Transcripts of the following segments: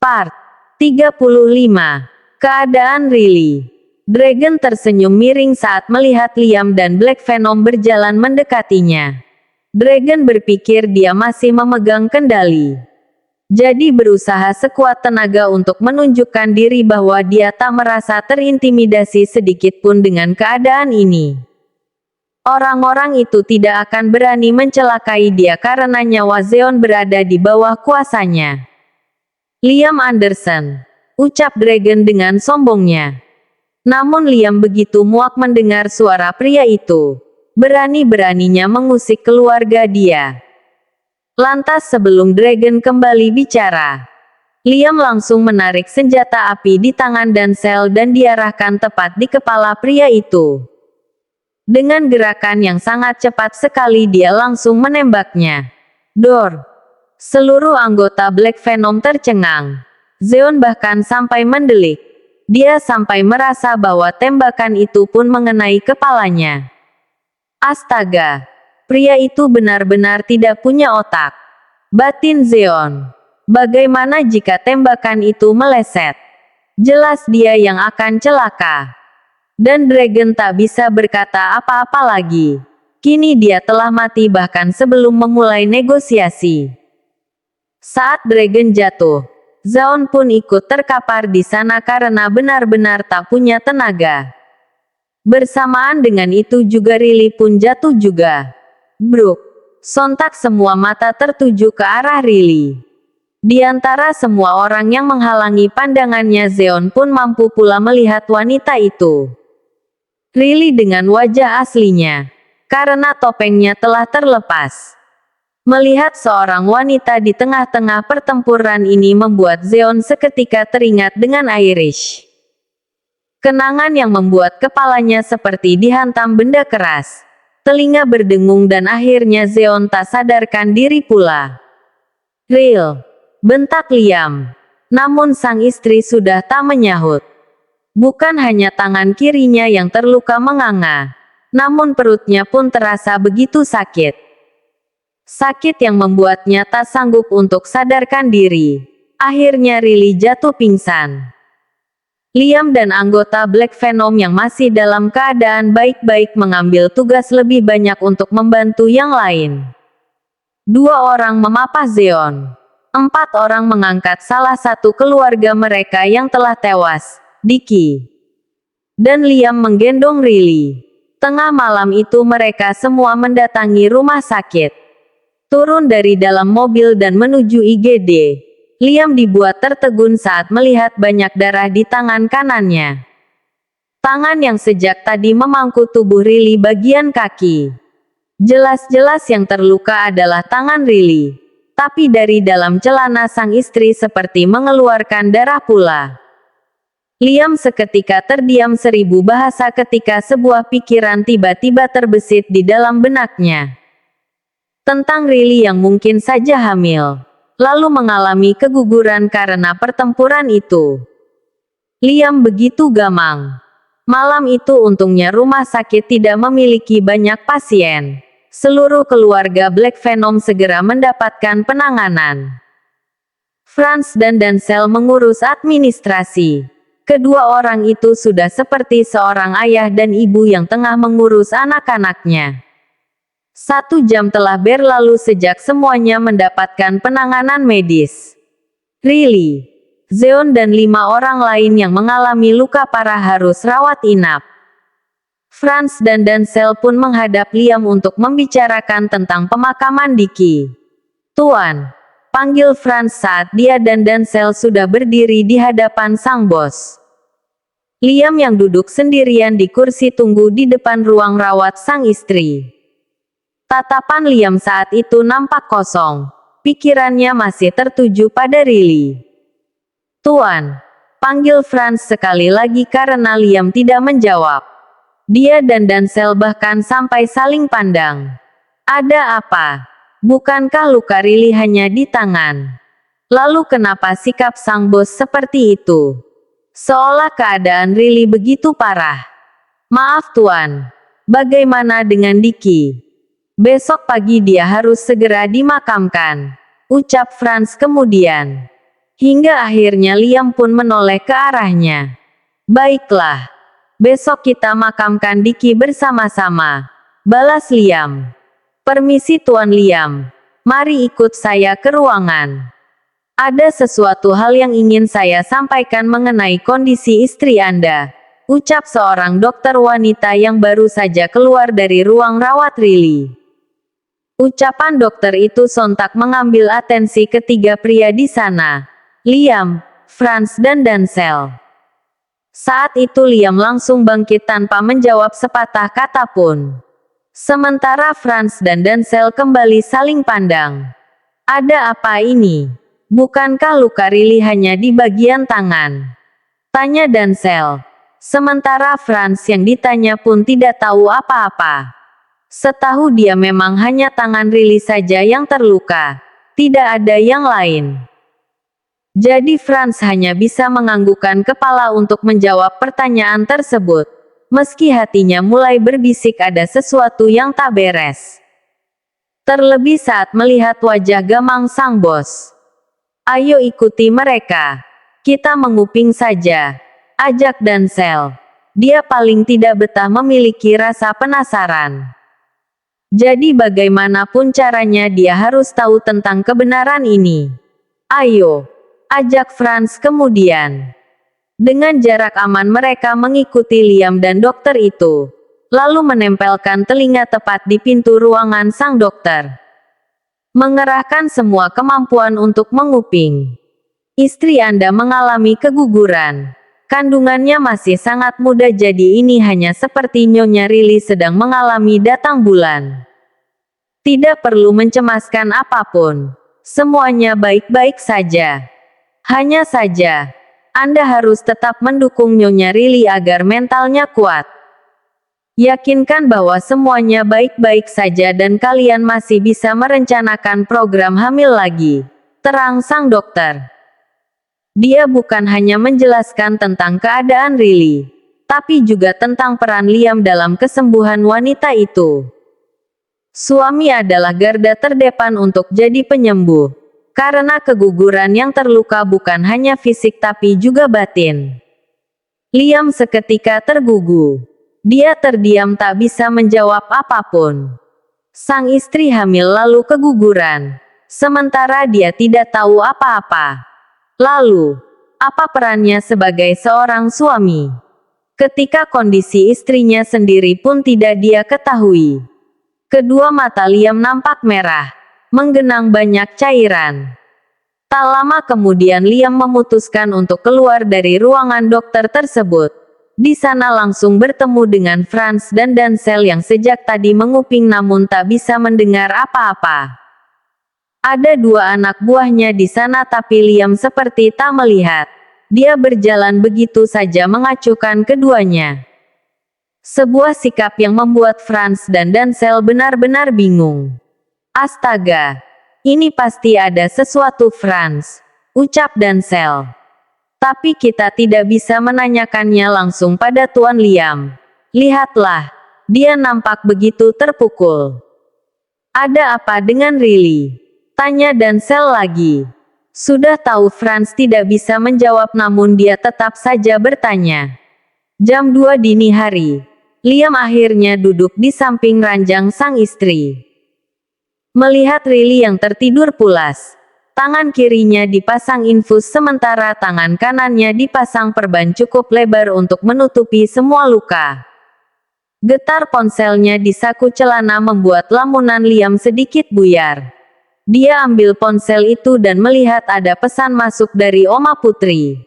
Part 35. Keadaan Riley. Dragon tersenyum miring saat melihat Liam dan Black Venom berjalan mendekatinya. Dragon berpikir dia masih memegang kendali. Jadi berusaha sekuat tenaga untuk menunjukkan diri bahwa dia tak merasa terintimidasi sedikit pun dengan keadaan ini. Orang-orang itu tidak akan berani mencelakai dia karena nyawa Zeon berada di bawah kuasanya. Liam Anderson, ucap Dragon dengan sombongnya. Namun Liam begitu muak mendengar suara pria itu. Berani-beraninya mengusik keluarga dia. Lantas sebelum Dragon kembali bicara, Liam langsung menarik senjata api di tangan Denzel dan diarahkan tepat di kepala pria itu. Dengan gerakan yang sangat cepat sekali dia langsung menembaknya. Dor! Seluruh anggota Black Venom tercengang. Zeon bahkan sampai mendelik. Dia sampai merasa bahwa tembakan itu pun mengenai kepalanya. Astaga! Pria itu benar-benar tidak punya otak. Batin Zeon. Bagaimana jika tembakan itu meleset? Jelas dia yang akan celaka. Dan Dragon tak bisa berkata apa-apa lagi. Kini dia telah mati bahkan sebelum memulai negosiasi. Saat Dragon jatuh, Zeon pun ikut terkapar di sana karena benar-benar tak punya tenaga. Bersamaan dengan itu juga Riley pun jatuh juga. Bruk! Sontak semua mata tertuju ke arah Riley. Di antara semua orang yang menghalangi pandangannya, Zeon pun mampu pula melihat wanita itu. Riley dengan wajah aslinya, karena topengnya telah terlepas. Melihat seorang wanita di tengah-tengah pertempuran ini membuat Zeon seketika teringat dengan Irish. Kenangan yang membuat kepalanya seperti dihantam benda keras. Telinga berdengung dan akhirnya Zeon tak sadarkan diri pula. "Real!" bentak Liam. Namun sang istri sudah tak menyahut. Bukan hanya tangan kirinya yang terluka menganga, namun perutnya pun terasa begitu sakit. Sakit yang membuatnya tak sanggup untuk sadarkan diri. Akhirnya Riley jatuh pingsan. Liam dan anggota Black Venom yang masih dalam keadaan baik-baik mengambil tugas lebih banyak untuk membantu yang lain. 2 orang memapah Zeon. 4 orang mengangkat salah satu keluarga mereka yang telah tewas, Dickie. Dan Liam menggendong Riley. Tengah malam itu mereka semua mendatangi rumah sakit. Turun dari dalam mobil dan menuju IGD. Liam dibuat tertegun saat melihat banyak darah di tangan kanannya. Tangan yang sejak tadi memangku tubuh Riley bagian kaki. Jelas-jelas yang terluka adalah tangan Riley. Tapi dari dalam celana sang istri seperti mengeluarkan darah pula. Liam seketika terdiam 1000 bahasa ketika sebuah pikiran tiba-tiba terbesit di dalam benaknya. Tentang Riley yang mungkin saja hamil, lalu mengalami keguguran karena pertempuran itu. Liam begitu gamang. Malam itu untungnya rumah sakit tidak memiliki banyak pasien. Seluruh keluarga Black Venom segera mendapatkan penanganan. Franz dan Denzel mengurus administrasi. Kedua orang itu sudah seperti seorang ayah dan ibu yang tengah mengurus anak-anaknya. 1 jam telah berlalu sejak semuanya mendapatkan penanganan medis. Riley, Zeon dan 5 orang lain yang mengalami luka parah harus rawat inap. Franz dan Denzel pun menghadap Liam untuk membicarakan tentang pemakaman Dickie. "Tuan," panggil Franz saat dia dan Denzel sudah berdiri di hadapan sang bos. Liam yang duduk sendirian di kursi tunggu di depan ruang rawat sang istri. Tatapan Liam saat itu nampak kosong. Pikirannya masih tertuju pada Riley. "Tuan," panggil Franz sekali lagi karena Liam tidak menjawab. Dia dan Denzel bahkan sampai saling pandang. "Ada apa? Bukankah luka Riley hanya di tangan? Lalu kenapa sikap sang bos seperti itu? Seolah keadaan Riley begitu parah." "Maaf Tuan, bagaimana dengan Dickie? Besok pagi dia harus segera dimakamkan," ucap Franz kemudian. Hingga akhirnya Liam pun menoleh ke arahnya. Baiklah. Besok kita makamkan Diki bersama-sama. Balas Liam. Permisi Tuan Liam. Mari ikut saya ke ruangan. Ada sesuatu hal yang ingin saya sampaikan mengenai kondisi istri Anda. Ucap seorang dokter wanita yang baru saja keluar dari ruang rawat Riley. Ucapan dokter itu sontak mengambil atensi ketiga pria di sana. Liam, Franz dan Denzel. Saat itu Liam langsung bangkit tanpa menjawab sepatah kata pun. Sementara Franz dan Denzel kembali saling pandang. Ada apa ini? Bukankah luka Riley hanya di bagian tangan? Tanya Denzel. Sementara Franz yang ditanya pun tidak tahu apa-apa. Setahu dia memang hanya tangan Riley saja yang terluka. Tidak ada yang lain. Jadi Franz hanya bisa menganggukkan kepala untuk menjawab pertanyaan tersebut. Meski hatinya mulai berbisik ada sesuatu yang tak beres. Terlebih saat melihat wajah gamang sang bos. Ayo ikuti mereka. Kita menguping saja. Ajak Denzel. Dia paling tidak betah memiliki rasa penasaran. Jadi bagaimanapun caranya dia harus tahu tentang kebenaran ini. Ayo. Ajak Franz kemudian. Dengan jarak aman mereka mengikuti Liam dan dokter itu. Lalu menempelkan telinga tepat di pintu ruangan sang dokter. Mengerahkan semua kemampuan untuk menguping. Istri Anda mengalami keguguran. Kandungannya masih sangat muda jadi ini hanya seperti Nyonya Riley sedang mengalami datang bulan. Tidak perlu mencemaskan apapun. Semuanya baik-baik saja. Hanya saja, Anda harus tetap mendukung Nyonya Riley agar mentalnya kuat. Yakinkan bahwa semuanya baik-baik saja dan kalian masih bisa merencanakan program hamil lagi. Terang sang dokter. Dia bukan hanya menjelaskan tentang keadaan Riley, tapi juga tentang peran Liam dalam kesembuhan wanita itu. Suami adalah garda terdepan untuk jadi penyembuh. Karena keguguran yang terluka bukan hanya fisik tapi juga batin. Liam seketika tergugu. Dia terdiam tak bisa menjawab apapun. Sang istri hamil lalu keguguran. Sementara dia tidak tahu apa-apa. Lalu, apa perannya sebagai seorang suami? Ketika kondisi istrinya sendiri pun tidak dia ketahui. Kedua mata Liam nampak merah, menggenang banyak cairan. Tak lama kemudian Liam memutuskan untuk keluar dari ruangan dokter tersebut. Di sana langsung bertemu dengan Franz dan Denzel yang sejak tadi menguping namun tak bisa mendengar apa-apa. Ada dua anak buahnya di sana tapi Liam seperti tak melihat. Dia berjalan begitu saja mengacuhkan keduanya. Sebuah sikap yang membuat Franz dan Denzel benar-benar bingung. Astaga, ini pasti ada sesuatu Franz, ucap Denzel. Tapi kita tidak bisa menanyakannya langsung pada Tuan Liam. Lihatlah, dia nampak begitu terpukul. Ada apa dengan Riley? Tanya Denzel lagi. Sudah tahu Franz tidak bisa menjawab namun dia tetap saja bertanya. Jam 2 dini hari. Liam akhirnya duduk di samping ranjang sang istri. Melihat Riley yang tertidur pulas. Tangan kirinya dipasang infus sementara tangan kanannya dipasang perban cukup lebar untuk menutupi semua luka. Getar ponselnya di saku celana membuat lamunan Liam sedikit buyar. Dia ambil ponsel itu dan melihat ada pesan masuk dari Oma Putri.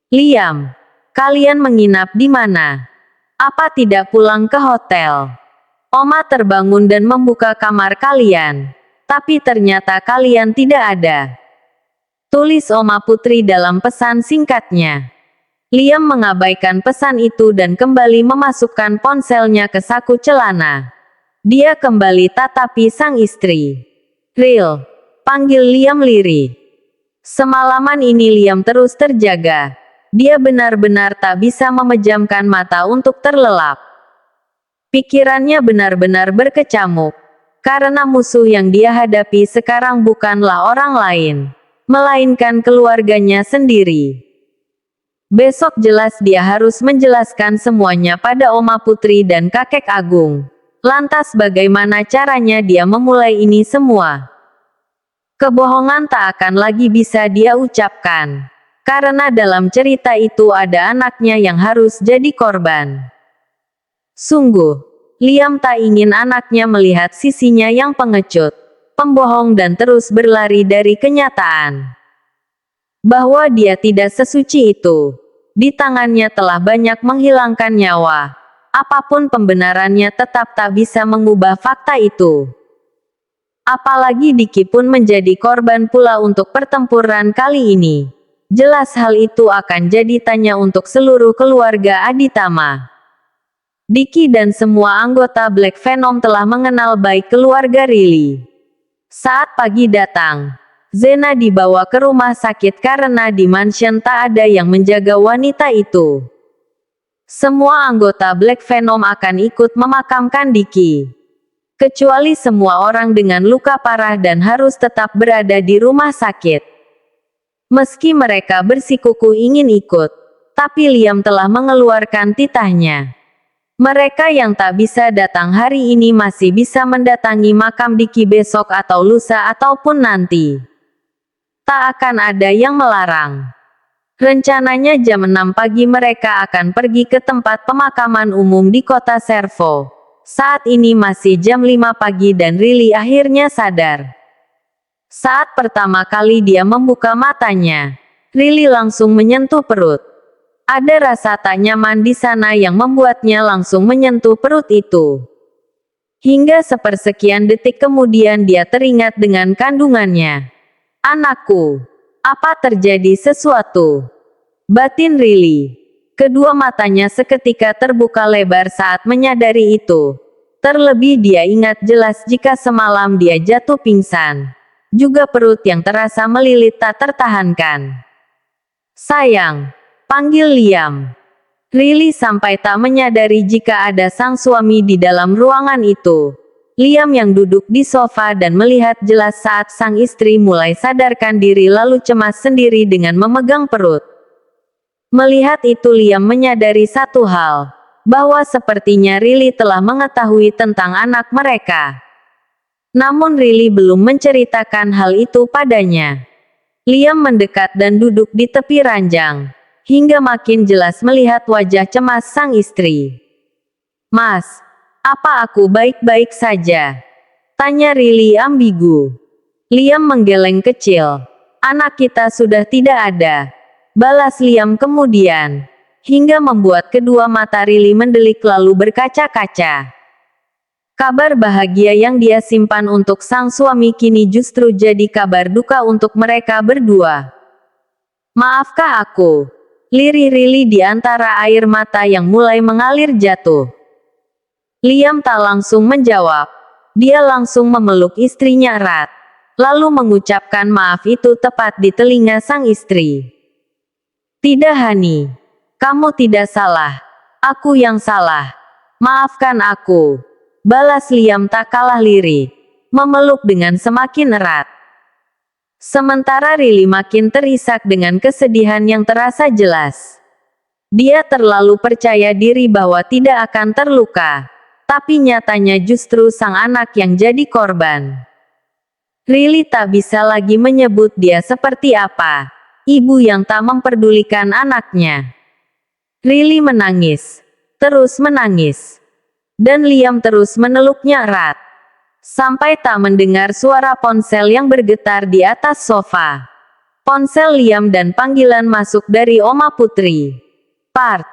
Liam, kalian menginap di mana? Apa tidak pulang ke hotel? Oma terbangun dan membuka kamar kalian. Tapi ternyata kalian tidak ada. Tulis Oma Putri dalam pesan singkatnya. Liam mengabaikan pesan itu dan kembali memasukkan ponselnya ke saku celana. Dia kembali tatapi sang istri. Ril, panggil Liam lirih. Semalaman ini Liam terus terjaga. Dia benar-benar tak bisa memejamkan mata untuk terlelap. Pikirannya benar-benar berkecamuk. Karena musuh yang dia hadapi sekarang bukanlah orang lain. melainkan keluarganya sendiri. Besok jelas dia harus menjelaskan semuanya pada Oma Putri dan Kakek Agung. Lantas bagaimana caranya dia memulai ini semua? Kebohongan tak akan lagi bisa dia ucapkan. Karena dalam cerita itu ada anaknya yang harus jadi korban. Sungguh, Liam tak ingin anaknya melihat sisinya yang pengecut, pembohong dan terus berlari dari kenyataan. Bahwa dia tidak sesuci itu. Di tangannya telah banyak menghilangkan nyawa. Apapun pembenarannya tetap tak bisa mengubah fakta itu. Apalagi Diki pun menjadi korban pula untuk pertempuran kali ini. Jelas hal itu akan jadi tanya untuk seluruh keluarga Aditama. Diki dan semua anggota Black Venom telah mengenal baik keluarga Riley. Saat pagi datang, Zena dibawa ke rumah sakit karena di mansion tak ada yang menjaga wanita itu. Semua anggota Black Venom akan ikut memakamkan Diki. Kecuali semua orang dengan luka parah dan harus tetap berada di rumah sakit. Meski mereka bersikukuh ingin ikut, tapi Liam telah mengeluarkan titahnya. Mereka yang tak bisa datang hari ini masih bisa mendatangi makam Diki besok atau lusa ataupun nanti. Tak akan ada yang melarang. Rencananya jam 6 pagi mereka akan pergi ke tempat pemakaman umum di kota Servo. Saat ini masih jam 5 pagi dan Riley akhirnya sadar. Saat pertama kali dia membuka matanya, Riley langsung menyentuh perut. Ada rasa tak nyaman di sana yang membuatnya langsung menyentuh perut itu. Hingga sepersekian detik kemudian dia teringat dengan kandungannya. Anakku, apa terjadi sesuatu? Batin Riley. Kedua matanya seketika terbuka lebar saat menyadari itu. Terlebih dia ingat jelas jika semalam dia jatuh pingsan. Juga perut yang terasa melilit tak tertahankan. Sayang, panggil Liam. Riley sampai tak menyadari jika ada sang suami di dalam ruangan itu. Liam yang duduk di sofa dan melihat jelas saat sang istri mulai sadarkan diri lalu cemas sendiri dengan memegang perut. Melihat itu Liam menyadari satu hal, bahwa sepertinya Riley telah mengetahui tentang anak mereka. Namun Riley belum menceritakan hal itu padanya. Liam mendekat dan duduk di tepi ranjang, hingga makin jelas melihat wajah cemas sang istri. Mas, apa aku baik-baik saja? Tanya Riley ambigu. Liam menggeleng kecil. Anak kita sudah tidak ada. Balas Liam kemudian. Hingga membuat kedua mata Riley mendelik lalu berkaca-kaca. Kabar bahagia yang dia simpan untuk sang suami kini justru jadi kabar duka untuk mereka berdua. Maafkah aku? Lirih Riley di antara air mata yang mulai mengalir jatuh. Liam tak langsung menjawab. Dia langsung memeluk istrinya erat. Lalu mengucapkan maaf itu tepat di telinga sang istri. Tidak Hani. Kamu tidak salah. Aku yang salah. Maafkan aku. Balas Liam tak kalah lirih, memeluk dengan semakin erat. Sementara Riley makin terisak dengan kesedihan yang terasa jelas. Dia terlalu percaya diri bahwa tidak akan terluka, tapi nyatanya justru sang anak yang jadi korban. Riley tak bisa lagi menyebut dia seperti apa, ibu yang tak memperdulikan anaknya. Riley menangis, terus menangis. Dan Liam terus meneluknya erat. Sampai tak mendengar suara ponsel yang bergetar di atas sofa. Ponsel Liam dan panggilan masuk dari Oma Putri. Part